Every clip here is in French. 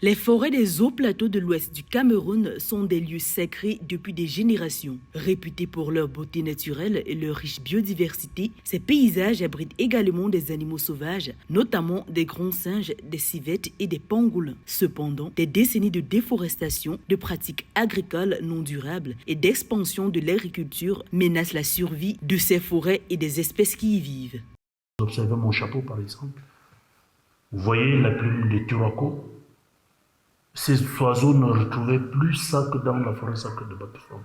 Les forêts des hauts plateaux de l'ouest du Cameroun sont des lieux sacrés depuis des générations. Réputés pour leur beauté naturelle et leur riche biodiversité, ces paysages abritent également des animaux sauvages, notamment des grands singes, des civettes et des pangolins. Cependant, des décennies de déforestation, de pratiques agricoles non durables et d'expansion de l'agriculture menacent la survie de ces forêts et des espèces qui y vivent. Vous observez mon chapeau par exemple. Vous voyez la plume des turacos. Ces oiseaux ne retrouvaient plus ça que dans la forêt sacrée de Batoufam.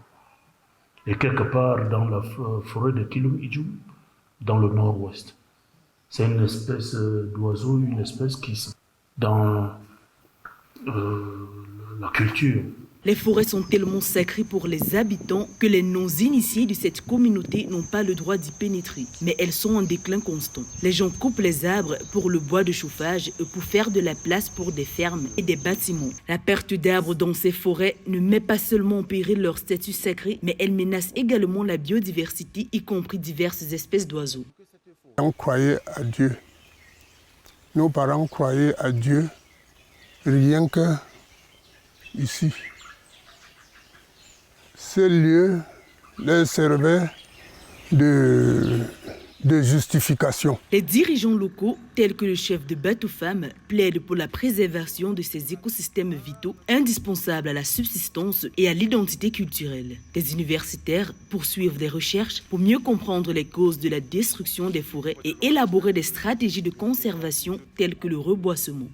Et quelque part dans la forêt de Kilum-Idjoum, dans le nord-ouest. C'est une espèce d'oiseau, une espèce qui est dans la culture. Les forêts sont tellement sacrées pour les habitants que les non-initiés de cette communauté n'ont pas le droit d'y pénétrer. Mais elles sont en déclin constant. Les gens coupent les arbres pour le bois de chauffage et pour faire de la place pour des fermes et des bâtiments. La perte d'arbres dans ces forêts ne met pas seulement en péril leur statut sacré, mais elle menace également la biodiversité, y compris diverses espèces d'oiseaux. On croyait à Dieu. Nos parents croyaient à Dieu rien que ici. Ces lieux leur servaient de justification. Les dirigeants locaux, tels que le chef de Batoufam, plaident pour la préservation de ces écosystèmes vitaux indispensables à la subsistance et à l'identité culturelle. Les universitaires poursuivent des recherches pour mieux comprendre les causes de la destruction des forêts et élaborer des stratégies de conservation telles que le reboisement.